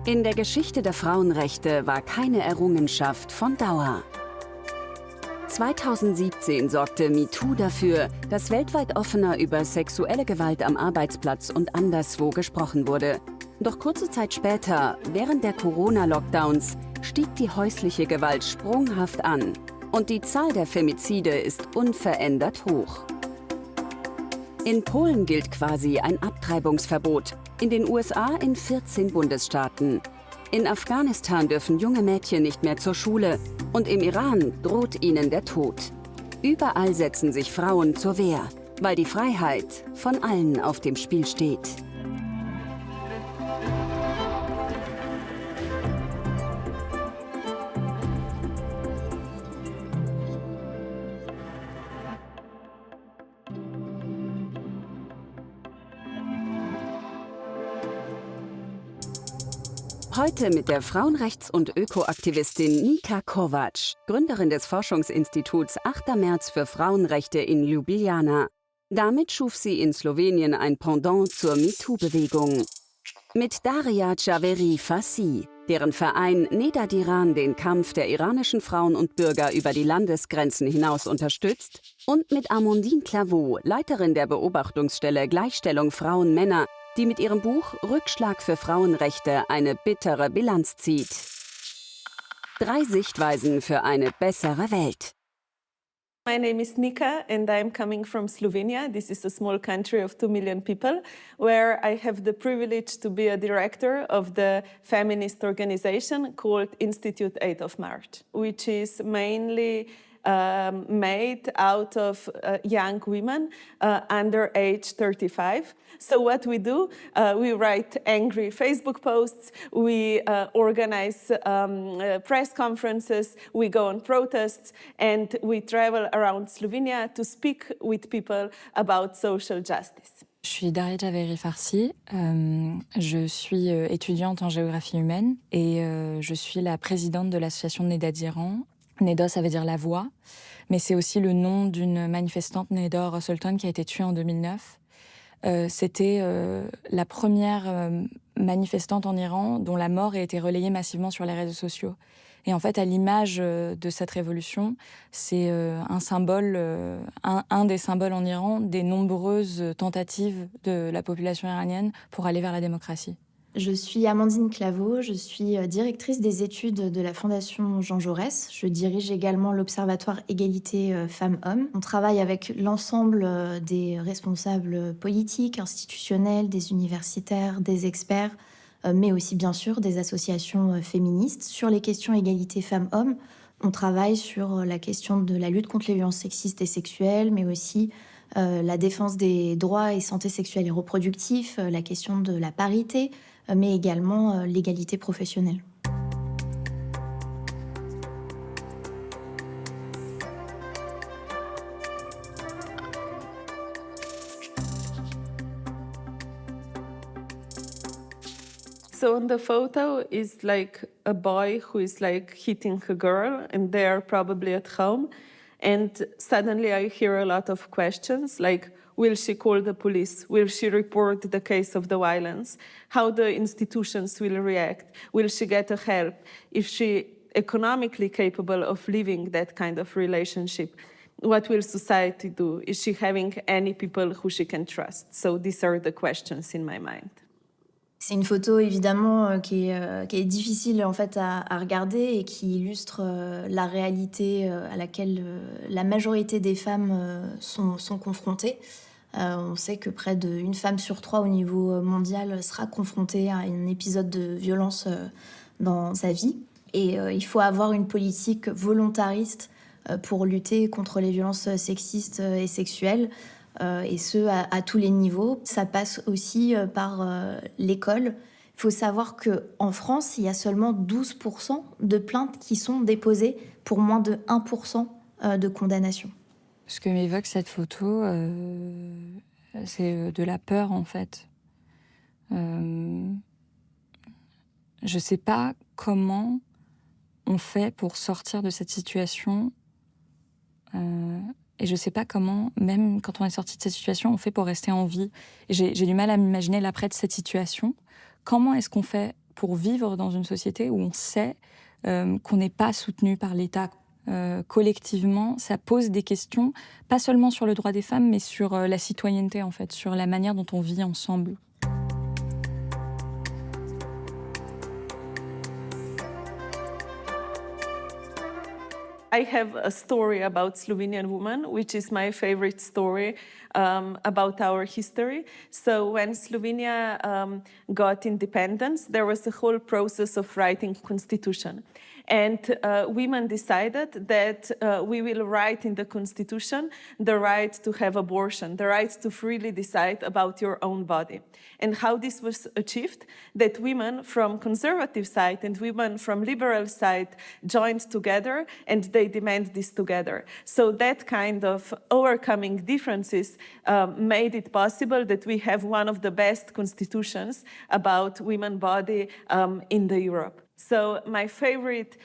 In der Geschichte der Frauenrechte war keine Errungenschaft von Dauer. 2017 sorgte MeToo dafür, dass weltweit offener über sexuelle Gewalt am Arbeitsplatz und anderswo gesprochen wurde. Doch kurze Zeit später, während der Corona-Lockdowns, stieg die häusliche Gewalt sprunghaft an. Und die Zahl der Femizide ist unverändert hoch. In Polen gilt quasi ein Abtreibungsverbot, in den USA in 14 Bundesstaaten. In Afghanistan dürfen junge Mädchen nicht mehr zur Schule und im Iran droht ihnen der Tod. Überall setzen sich Frauen zur Wehr, weil die Freiheit von allen auf dem Spiel steht. Heute mit der Frauenrechts- und Ökoaktivistin Nika Kovač, Gründerin des Forschungsinstituts 8. März für Frauenrechte in Ljubljana. Damit schuf sie in Slowenien ein Pendant zur MeToo-Bewegung. Mit Daria Javeri-Fassi, deren Verein Neda Diran den Kampf der iranischen Frauen und Bürger über die Landesgrenzen hinaus unterstützt, und mit Amandine Claveau, Leiterin der Beobachtungsstelle Gleichstellung Frauen-Männer, die mit ihrem Buch Rückschlag für Frauenrechte eine bittere Bilanz zieht. 3 Sichtweisen für eine bessere Welt. My name is Nika and I'm coming from Slovenia. This is a small country of 2 million people where I have the privilege to be a director of the feminist organization called Institute 8 of March, which is mainly made out of young women under age 35. So what we do, we write angry Facebook posts, we organize press conferences, we go on protests, and we travel around Slovenia to speak with people about social justice. Je suis Daria Javeri-Farsi, je suis étudiante en géographie humaine et je suis la présidente de l'association Neda Diran. Neda, ça veut dire la voix, mais c'est aussi le nom d'une manifestante, Neda Sultan, qui a été tuée en 2009. C'était la première manifestante en Iran dont la mort a été relayée massivement sur les réseaux sociaux. Et en fait, à l'image de cette révolution, c'est un symbole, un des symboles en Iran des nombreuses tentatives de la population iranienne pour aller vers la démocratie. Je suis Amandine Claveau, je suis directrice des études de la Fondation Jean Jaurès. Je dirige également l'Observatoire Égalité Femmes-Hommes. On travaille avec l'ensemble des responsables politiques, institutionnels, des universitaires, des experts, mais aussi bien sûr des associations féministes. Sur les questions égalité femmes-hommes, on travaille sur la question de la lutte contre les violences sexistes et sexuelles, mais aussi la défense des droits et santé sexuelle et reproductifs, la question de la parité, mais également l'égalité professionnelle. So on the photo is like a boy who is like hitting a girl and they're probably at home. And suddenly I hear a lot of questions like, will she call the police? Will she report the case of the violence? How the institutions will react? Will she get a help? Is she economically capable of living that kind of relationship? What will society do? Is she having any people who she can trust? So these are the questions in my mind. C'est une photo évidemment qui est difficile en fait à regarder et qui illustre la réalité à laquelle la majorité des femmes sont confrontées. On sait que près d'une femme sur 3 au niveau mondial sera confrontée à un épisode de violence dans sa vie. Et il faut avoir une politique volontariste pour lutter contre les violences sexistes et sexuelles. Et ce, à tous les niveaux. Ça passe aussi par l'école. Il faut savoir qu'en France, il y a seulement 12% de plaintes qui sont déposées pour moins de 1% de condamnation. Ce que m'évoque cette photo, c'est de la peur, en fait. Je ne sais pas comment on fait pour sortir de cette situation. Et je ne sais pas comment, même quand on est sorti de cette situation, on fait pour rester en vie. J'ai du mal à m'imaginer l'après de cette situation. Comment est-ce qu'on fait pour vivre dans une société où on sait qu'on n'est pas soutenu par l'État. Collectivement, ça pose des questions, pas seulement sur le droit des femmes, mais sur la citoyenneté, en fait, sur la manière dont on vit ensemble. I have a story about Slovenian women, which is my favorite story about our history. So when Slovenia got independence, there was a whole process of writing constitution. And women decided that we will write in the constitution the right to have abortion, the right to freely decide about your own body. And how this was achieved, that women from conservative side and women from liberal side joined together and they demand this together. So that kind of overcoming differences made it possible that we have one of the best constitutions about women's body in the Europe. So my favorite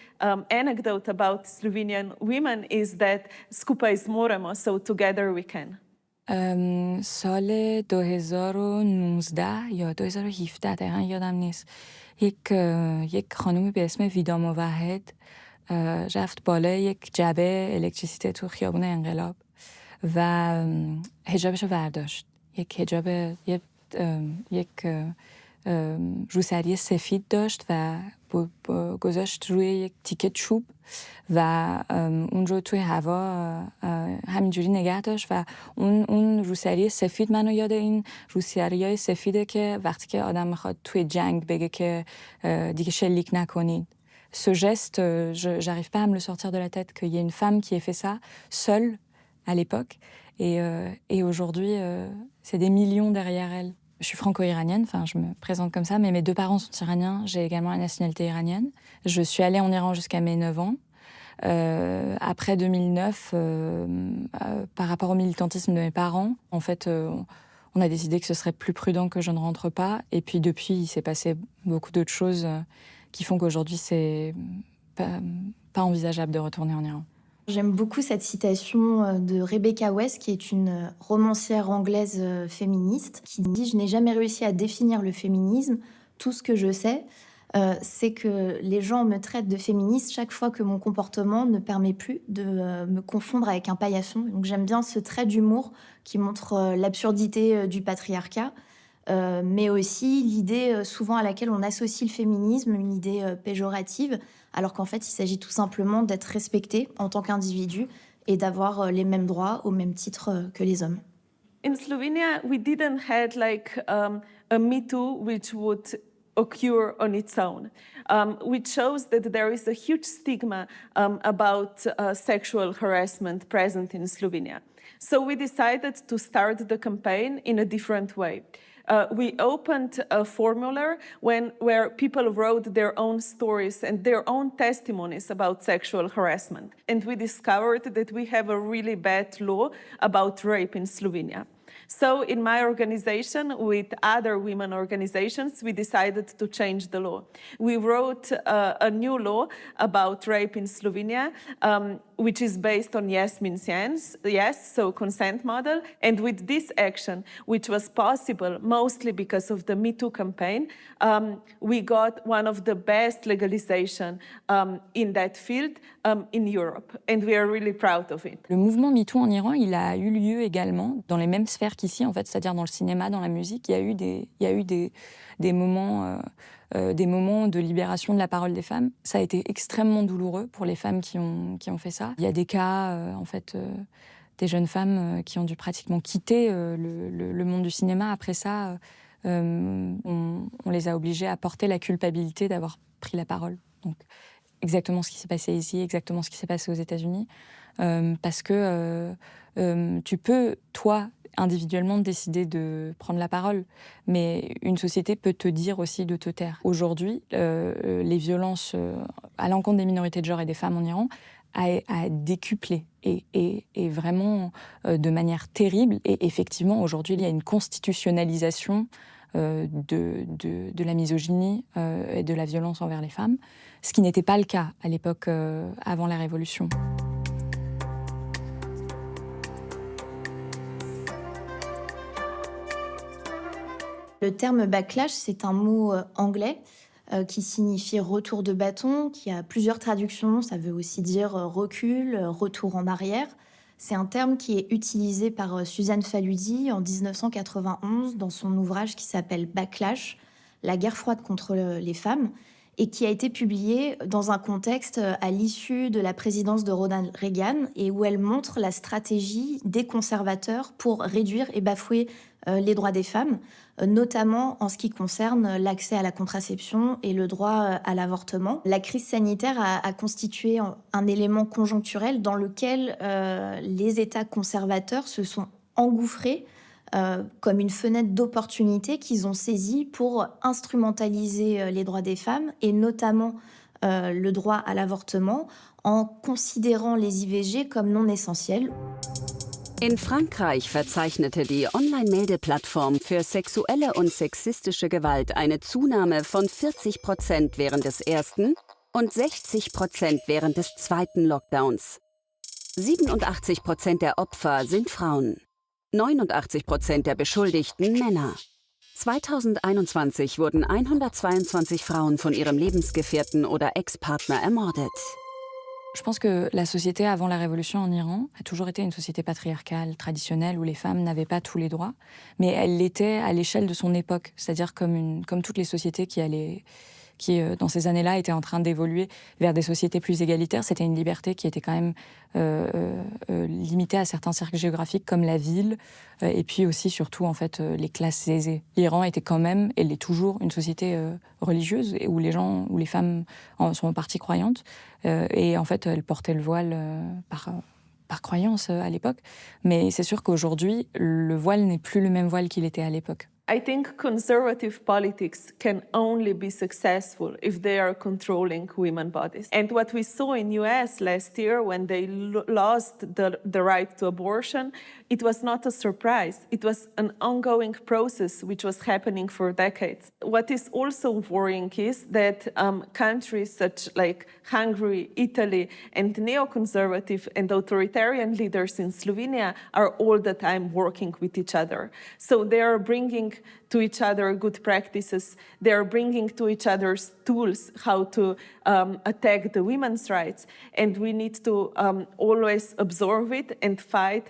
anecdote about Slovenian women is that skupaj zmoremo, so together we can. سال 2019 یا 2017 دقیقا یادم نیست یک خانومی به اسم ویدا موحد رفت بالای یک جعبه الکتریسیته تو خیابون انقلاب و حجابش رو برداشت. یک حجاب یک روسری سفید داشت و گذاشت روی یک تیکه چوب و اون رو توی هوا همینجوری نگه داشت و اون روسری سفید منو یاد این روسریای سفیده که وقتی که آدم میخواد توی جنگ بگه که دیگه شلیک نکنید. Ce geste, j'arrive pas à me le sortir de la tête qu'il y ait une femme qui ait fait ça seule à l'époque et aujourd'hui c'est des millions derrière elle. Je suis franco-iranienne, enfin je me présente comme ça, mais mes deux parents sont iraniens, j'ai également la nationalité iranienne. Je suis allée en Iran jusqu'à mes 9 ans. Après 2009, par rapport au militantisme de mes parents, en fait, on a décidé que ce serait plus prudent que je ne rentre pas. Et puis depuis, il s'est passé beaucoup d'autres choses qui font qu'aujourd'hui, c'est pas envisageable de retourner en Iran. J'aime beaucoup cette citation de Rebecca West, qui est une romancière anglaise féministe, qui dit « Je n'ai jamais réussi à définir le féminisme. Tout ce que je sais, c'est que les gens me traitent de féministe chaque fois que mon comportement ne permet plus de me confondre avec un paillasson. » Donc j'aime bien ce trait d'humour qui montre l'absurdité du patriarcat, mais aussi l'idée souvent à laquelle on associe le féminisme, une idée péjorative, alors qu'en fait, il s'agit tout simplement d'être respecté en tant qu'individu et d'avoir les mêmes droits au même titre que les hommes. In Slovenia, we didn't have like a Me Too which would occur on its own, which shows that there is a huge stigma about sexual harassment present in Slovenia. So we decided to start the campaign in a different way. We opened a formula where people wrote their own stories and their own testimonies about sexual harassment. And we discovered that we have a really bad law about rape in Slovenia. So in my organization, with other women organizations, we decided to change the law. We wrote a new law about rape in Slovenia, which is based on yes means yes, so consent model. And with this action, which was possible mostly because of the Me Too campaign, we got one of the best legalization in that field in Europe. And we are really proud of it. Le mouvement Me Too en Iran, il a eu lieu également dans les mêmes sphères qu'ici, en fait, c'est-à-dire dans le cinéma, dans la musique. Il y a eu des moments de libération de la parole des femmes. Ça a été extrêmement douloureux pour les femmes qui ont fait ça. Il y a des cas, des jeunes femmes qui ont dû pratiquement quitter le monde du cinéma. Après ça, on les a obligées à porter la culpabilité d'avoir pris la parole. Donc, exactement ce qui s'est passé ici, exactement ce qui s'est passé aux États-Unis. Parce que tu peux, toi, individuellement décider de prendre la parole, mais une société peut te dire aussi de te taire. Aujourd'hui, les violences à l'encontre des minorités de genre et des femmes en Iran a décuplé et vraiment de manière terrible. Et effectivement, aujourd'hui, il y a une constitutionnalisation de la misogynie et de la violence envers les femmes, ce qui n'était pas le cas à l'époque avant la Révolution. Le terme backlash, c'est un mot anglais qui signifie retour de bâton, qui a plusieurs traductions. Ça veut aussi dire recul, retour en arrière. C'est un terme qui est utilisé par Suzanne Faludi en 1991 dans son ouvrage qui s'appelle Backlash, la guerre froide contre les femmes, et qui a été publié dans un contexte à l'issue de la présidence de Ronald Reagan et où elle montre la stratégie des conservateurs pour réduire et bafouer les droits des femmes, notamment en ce qui concerne l'accès à la contraception et le droit à l'avortement. La crise sanitaire a constitué un élément conjoncturel dans lequel les États conservateurs se sont engouffrés comme une fenêtre d'opportunité qu'ils ont saisie pour instrumentaliser les droits des femmes et notamment le droit à l'avortement en considérant les IVG comme non essentiels. In Frankreich verzeichnete die Online-Meldeplattform für sexuelle und sexistische Gewalt eine Zunahme von 40% während des ersten und 60% während des zweiten Lockdowns. 87% der Opfer sind Frauen. 89% der Beschuldigten Männer. 2021 wurden 122 Frauen von ihrem Lebensgefährten oder Ex-Partner ermordet. Je pense que la société avant la révolution en Iran a toujours été une société patriarcale, traditionnelle, où les femmes n'avaient pas tous les droits, mais elle l'était à l'échelle de son époque, c'est-à-dire comme toutes les sociétés qui dans ces années-là, étaient en train d'évoluer vers des sociétés plus égalitaires. C'était une liberté qui était quand même limitée à certains cercles géographiques comme la ville, et puis aussi, surtout, en fait, les classes aisées. L'Iran était quand même, et l'est toujours, une société religieuse, où les femmes sont en partie croyantes, et en fait, elles portaient le voile par croyance à l'époque. Mais c'est sûr qu'aujourd'hui, le voile n'est plus le même voile qu'il était à l'époque. I think conservative politics can only be successful if they are controlling women's bodies. And what we saw in US last year when they lost the right to abortion, it was not a surprise. It was an ongoing process which was happening for decades. What is also worrying is that countries such like Hungary, Italy, and neoconservative and authoritarian leaders in Slovenia are all the time working with each other. So they are bringing to each other good practices. They are bringing to each other's tools how to attack the women's rights. And we need to always absorb it and fight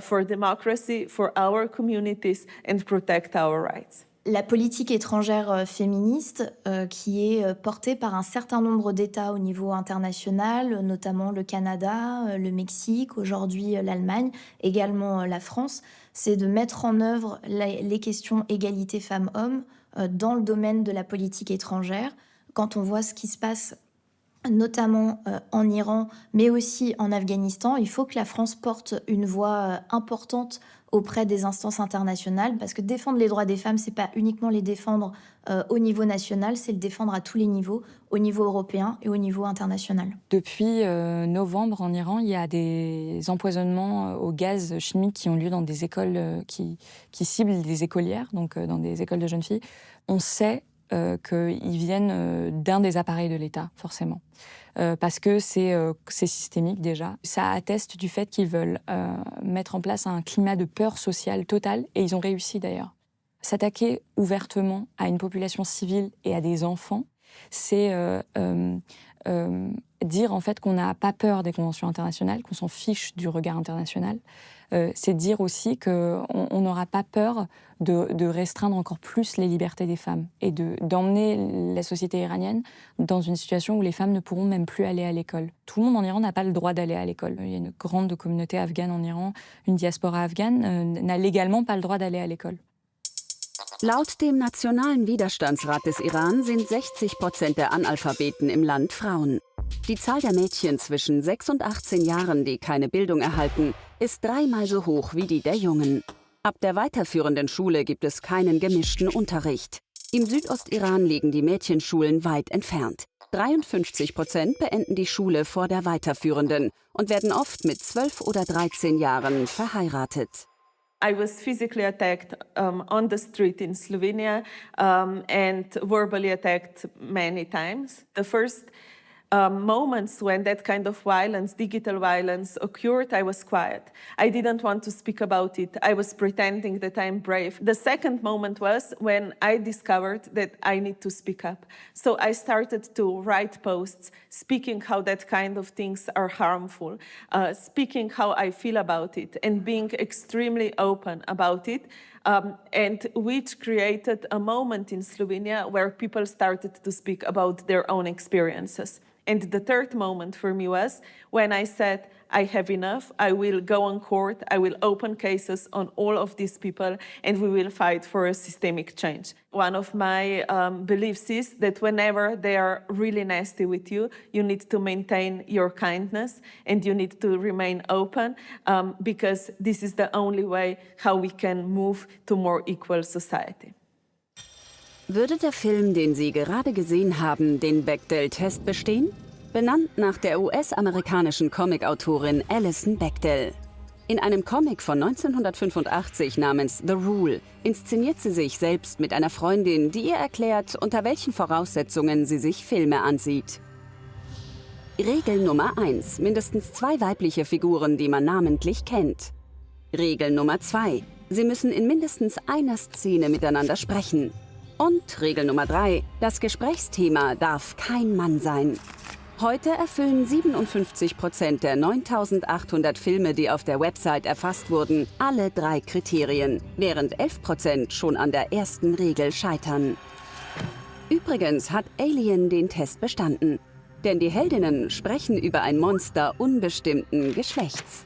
for democracy, for our communities, and protect our rights. La politique étrangère féministe qui est portée par un certain nombre d'États au niveau international, notamment le Canada, le Mexique, aujourd'hui l'Allemagne, également la France, c'est de mettre en œuvre les questions égalité femmes-hommes dans le domaine de la politique étrangère. Quand on voit ce qui se passe notamment en Iran, mais aussi en Afghanistan, il faut que la France porte une voix importante auprès des instances internationales, parce que défendre les droits des femmes, c'est pas uniquement les défendre au niveau national, c'est le défendre à tous les niveaux, au niveau européen et au niveau international. Depuis novembre, en Iran, il y a des empoisonnements au gaz chimique qui ont lieu dans des écoles qui ciblent des écolières, donc dans des écoles de jeunes filles. On sait qu'ils viennent d'un des appareils de l'État, forcément. Parce que c'est systémique déjà. Ça atteste du fait qu'ils veulent mettre en place un climat de peur sociale totale, et ils ont réussi d'ailleurs. S'attaquer ouvertement à une population civile et à des enfants, c'est dire en fait qu'on n'a pas peur des conventions internationales, qu'on s'en fiche du regard international. C'est dire aussi qu'on n'aura pas peur de restreindre encore plus les libertés des femmes et d'emmener la société iranienne dans une situation où les femmes ne pourront même plus aller à l'école. Tout le monde en Iran n'a pas le droit d'aller à l'école. Il y a une grande communauté afghane en Iran, une diaspora afghane n'a légalement pas le droit d'aller à l'école. Laut dem Nationalen Widerstandsrat des Iran sind 60% der Analphabeten im Land Frauen. Die Zahl der Mädchen zwischen 6 und 18 Jahren, die keine Bildung erhalten, ist 3-mal so hoch wie die der Jungen. Ab der weiterführenden Schule gibt es keinen gemischten Unterricht. Im Südostiran liegen die Mädchenschulen weit entfernt. 53% beenden die Schule vor der weiterführenden und werden oft mit 12 oder 13 Jahren verheiratet. I was physically attacked on the street in Slovenia and verbally attacked many times. The first moments when that kind of violence, digital violence, occurred, I was quiet. I didn't want to speak about it. I was pretending that I'm brave. The second moment was when I discovered that I need to speak up. So I started to write posts, speaking how that kind of things are harmful, speaking how I feel about it, and being extremely open about it. And which created a moment in Slovenia where people started to speak about their own experiences. And the third moment for me was when I said, I have enough, I will go on court, I will open cases on all of these people, and we will fight for a systemic change. One of my beliefs is that whenever they are really nasty with you, you need to maintain your kindness and you need to remain open because this is the only way how we can move to more equal society. Würde der Film, den Sie gerade gesehen haben, den Bechdel-Test bestehen? Benannt nach der US-amerikanischen Comicautorin Alison Bechdel. In einem Comic von 1985 namens The Rule inszeniert sie sich selbst mit einer Freundin, die ihr erklärt, unter welchen Voraussetzungen sie sich Filme ansieht. Regel Nummer 1: mindestens 2 weibliche Figuren, die man namentlich kennt. Regel Nummer 2: sie müssen in mindestens einer Szene miteinander sprechen. Und Regel Nummer 3: das Gesprächsthema darf kein Mann sein. Heute erfüllen 57% der 9.800 Filme, die auf der Website erfasst wurden, alle 3 Kriterien, während 11% schon an der ersten Regel scheitern. Übrigens hat Alien den Test bestanden, denn die Heldinnen sprechen über ein Monster unbestimmten Geschlechts.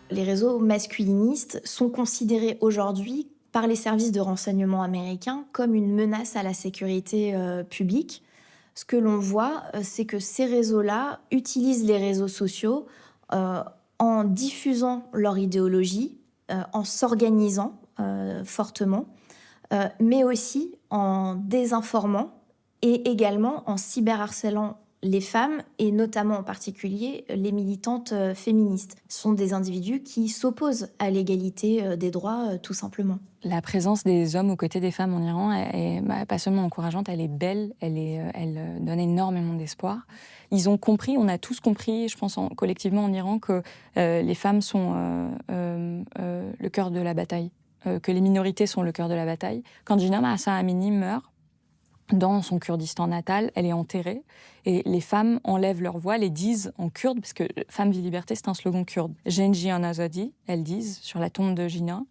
Les réseaux masculinistes sont considérés aujourd'hui par les services de renseignement américains comme une menace à la sécurité publique. Ce que l'on voit, c'est que ces réseaux-là utilisent les réseaux sociaux en diffusant leur idéologie, en s'organisant fortement, mais aussi en désinformant et également en cyberharcèlant les femmes et notamment en particulier les militantes féministes. Ce sont des individus qui s'opposent à l'égalité des droits tout simplement. La présence des hommes aux côtés des femmes en Iran est pas seulement encourageante, elle est belle, elle donne énormément d'espoir. Ils ont compris, on a tous compris, je pense collectivement en Iran, que les femmes sont le cœur de la bataille, que les minorités sont le cœur de la bataille. Quand Jina Mahsa Amini meurt, dans son Kurdistan natal, elle est enterrée et les femmes enlèvent leur voile et disent en kurde, parce que Femme, vie, liberté, c'est un slogan kurde. Genji Azadi, elles disent sur la tombe de Jina.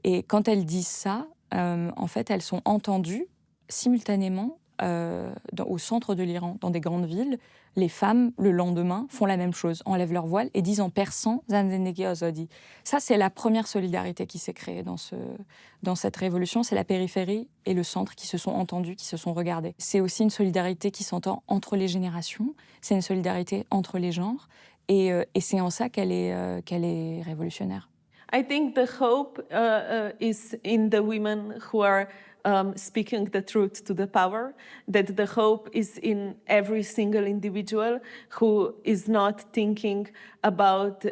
Et quand elles disent ça, en fait, elles sont entendues simultanément au centre de l'Iran, dans des grandes villes. Les femmes, le lendemain, font la même chose, enlèvent leur voile et disent en persan « Zanzenegi Azadi ». Ça, c'est la première solidarité qui s'est créée dans cette révolution. C'est la périphérie et le centre qui se sont entendus, qui se sont regardés. C'est aussi une solidarité qui s'entend entre les générations, c'est une solidarité entre les genres, et c'est en ça qu'elle est révolutionnaire. I think the hope is in the women who are speaking the truth to the power, that the hope is in every single individual who is not thinking about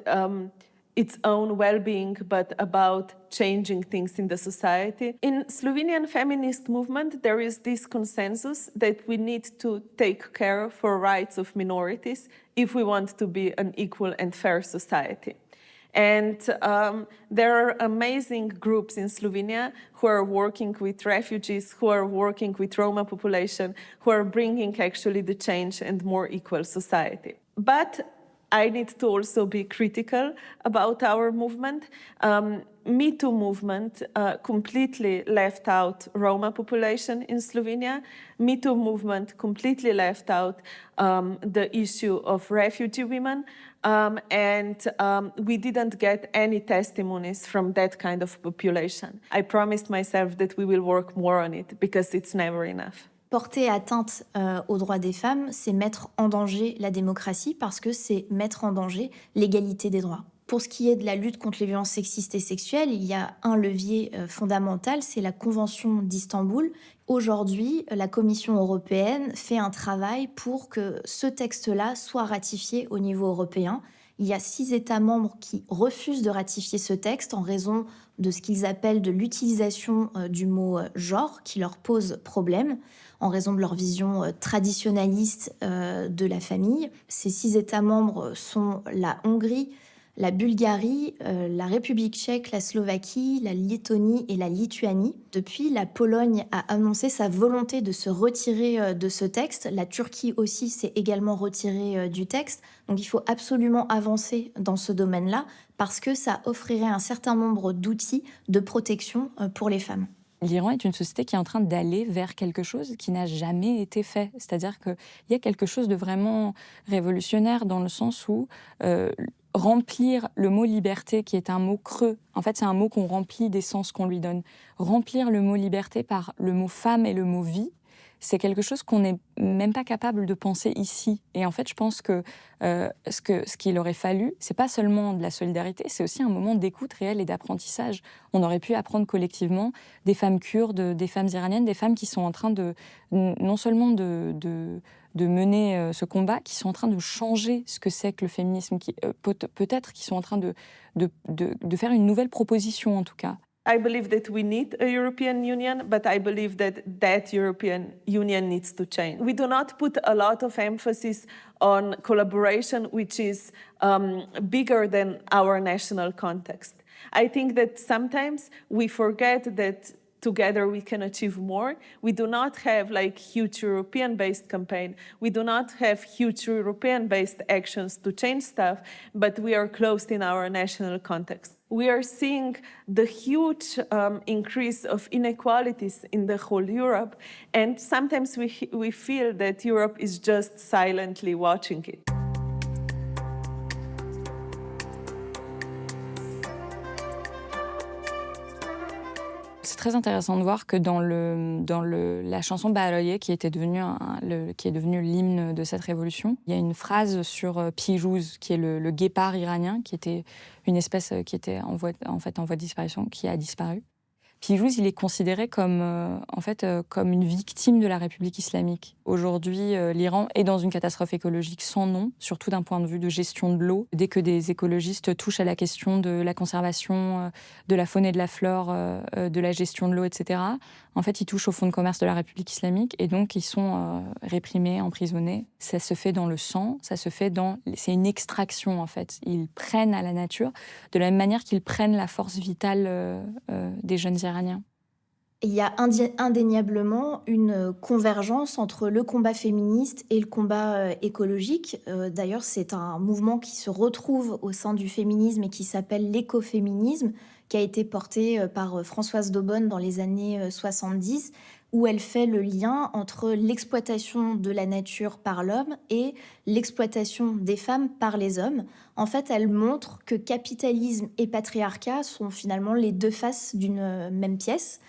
its own well-being, but about changing things in the society. In Slovenian feminist movement, there is this consensus that we need to take care for rights of minorities if we want to be an equal and fair society. And there are amazing groups in Slovenia who are working with refugees, who are working with Roma population, who are bringing actually the change and more equal society. But I need to also be critical about our movement. Me Too movement completely left out Roma population in Slovenia. Me Too movement completely left out the issue of refugee women. And we didn't get any testimonies from that kind of population. I promised myself that we will work more on it because it's never enough. Porter atteinte aux droits des femmes, c'est mettre en danger la démocratie parce que c'est mettre en danger l'égalité des droits. Pour ce qui est de la lutte contre les violences sexistes et sexuelles, il y a un levier fondamental, c'est la Convention d'Istanbul. Aujourd'hui, la Commission européenne fait un travail pour que ce texte-là soit ratifié au niveau européen Il y a 6 États membres qui refusent de ratifier ce texte en raison de ce qu'ils appellent de l'utilisation du mot genre, qui leur pose problème, en raison de leur vision traditionnaliste de la famille. Ces 6 États membres sont la Hongrie, la Bulgarie, la République tchèque, la Slovaquie, la Lettonie et la Lituanie. Depuis, la Pologne a annoncé sa volonté de se retirer de ce texte. La Turquie aussi s'est également retirée du texte. Donc il faut absolument avancer dans ce domaine-là parce que ça offrirait un certain nombre d'outils de protection pour les femmes. L'Iran est une société qui est en train d'aller vers quelque chose qui n'a jamais été fait. C'est-à-dire qu'il y a quelque chose de vraiment révolutionnaire dans le sens où remplir le mot liberté, qui est un mot creux, en fait c'est un mot qu'on remplit des sens qu'on lui donne. Remplir le mot liberté par le mot femme et le mot vie, c'est quelque chose qu'on n'est même pas capable de penser ici. Et en fait, je pense que ce qu'il aurait fallu, c'est pas seulement de la solidarité, c'est aussi un moment d'écoute réelle et d'apprentissage. On aurait pu apprendre collectivement des femmes kurdes, des femmes iraniennes, des femmes qui sont en train de non seulement de mener ce combat, qui sont en train de changer ce que c'est que le féminisme, peut-être qui sont en train de faire une nouvelle proposition en tout cas. I believe that we need a European Union, but I believe that that European Union needs to change. We do not put a lot of emphasis on collaboration, which is bigger than our national context. I think that sometimes we forget that together we can achieve more. We do not have like huge European-based campaign. We do not have huge European-based actions to change stuff, but we are closed in our national context. We are seeing the huge increase of inequalities in the whole Europe, and sometimes we feel that Europe is just silently watching it. C'est très intéressant de voir que dans la chanson Baroye, qui est devenue l'hymne de cette révolution, il y a une phrase sur Piruz, qui est le guépard iranien, qui était une espèce qui était en voie de disparition, qui a disparu. Piruz, il est considéré comme une victime de la République islamique. Aujourd'hui, l'Iran est dans une catastrophe écologique sans nom, surtout d'un point de vue de gestion de l'eau. Dès que des écologistes touchent à la question de la conservation de la faune et de la flore, de la gestion de l'eau, etc., en fait, ils touchent au fonds de commerce de la République islamique et donc ils sont réprimés, emprisonnés. Ça se fait dans le sang, c'est une extraction, en fait. Ils prennent à la nature de la même manière qu'ils prennent la force vitale des jeunes Iraniens. Il y a indéniablement une convergence entre le combat féministe et le combat écologique. D'ailleurs, c'est un mouvement qui se retrouve au sein du féminisme et qui s'appelle l'écoféminisme, qui a été porté par Françoise Daubonne dans les années 70, où elle fait le lien entre l'exploitation de la nature par l'homme et l'exploitation des femmes par les hommes. En fait, elle montre que capitalisme et patriarcat sont finalement les deux faces d'une même pièce.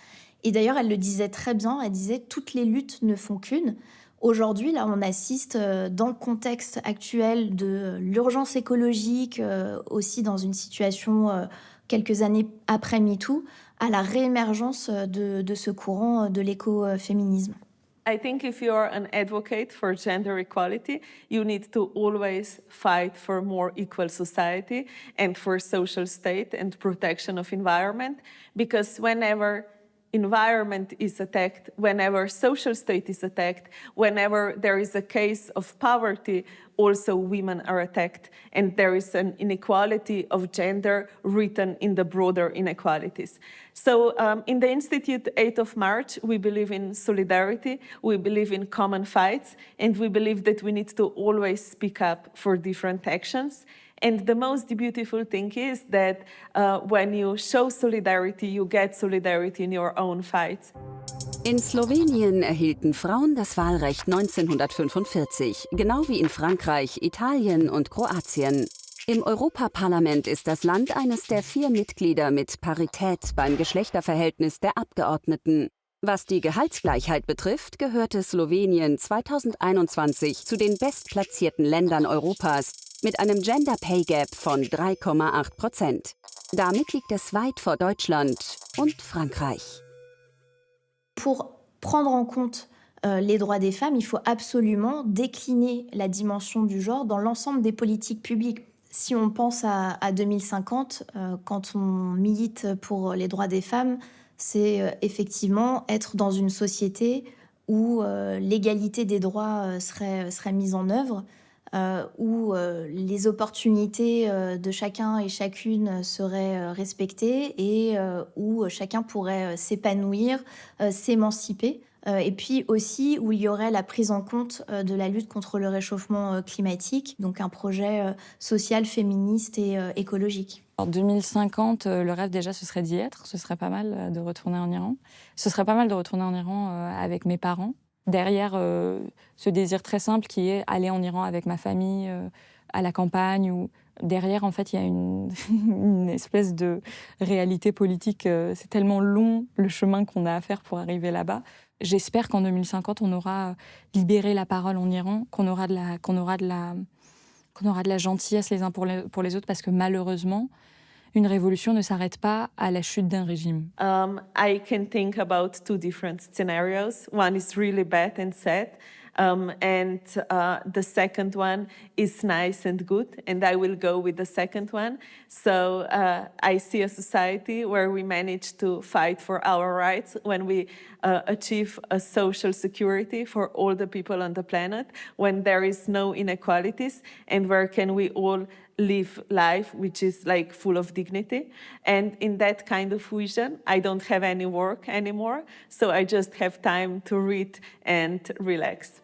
Et d'ailleurs, elle le disait très bien, elle disait « toutes les luttes ne font qu'une ». Aujourd'hui, là, on assiste dans le contexte actuel de l'urgence écologique, aussi dans une situation quelques années après MeToo, à la réémergence de ce courant de l'écoféminisme. I think if you are an advocate for gender equality, you need to always fight for more equal society and for social state and protection of environment, because whenever environment is attacked, whenever social state is attacked, whenever there is a case of poverty, also women are attacked. And there is an inequality of gender written in the broader inequalities. So in the Institute 8th of March, we believe in solidarity, we believe in common fights, and we believe that we need to always speak up for different actions. And the most beautiful thing is that when you show solidarity, you get solidarity in your own fights. In Slowenien erhielten Frauen das Wahlrecht 1945, genau wie in Frankreich, Italien und Kroatien. Im Europaparlament ist das Land eines der 4 Mitglieder mit Parität beim Geschlechterverhältnis der Abgeordneten. Was die Gehaltsgleichheit betrifft, gehörte Slowenien 2021 zu den bestplatzierten Ländern Europas mit einem Gender Pay Gap von 3,8%. Damit liegt es weit vor Deutschland und Frankreich. Pour prendre en compte les droits des femmes, il faut absolument décliner la dimension du genre dans l'ensemble des politiques publiques. Si on pense à 2050, quand on milite pour les droits des femmes, c'est effectivement être dans une société où l'égalité des droits serait mise en œuvre, où les opportunités de chacun et chacune seraient respectées et où chacun pourrait s'épanouir, s'émanciper. Et puis aussi où il y aurait la prise en compte de la lutte contre le réchauffement climatique, donc un projet social, féministe et écologique. En 2050, le rêve déjà, ce serait d'y être. Ce serait pas mal de retourner en Iran. Ce serait pas mal de retourner en Iran avec mes parents. Derrière ce désir très simple qui est aller en Iran avec ma famille, à la campagne. Ou derrière, en fait, il y a une espèce de réalité politique. C'est tellement long le chemin qu'on a à faire pour arriver là-bas. J'espère qu'en 2050, on aura libéré la parole en Iran, qu'on aura de la gentillesse les uns pour les autres, parce que malheureusement, une révolution ne s'arrête pas à la chute d'un régime. I can think about two different scenarios. One is really bad and sad, and the second one is nice and good, and I will go with the second one. So I see a society where we manage to fight for our rights, when we achieve a social security for all the people on the planet, when there is no inequalities, and where can we all live life which is like full of dignity. And in that kind of vision, I don't have any work anymore, so I just have time to read and relax.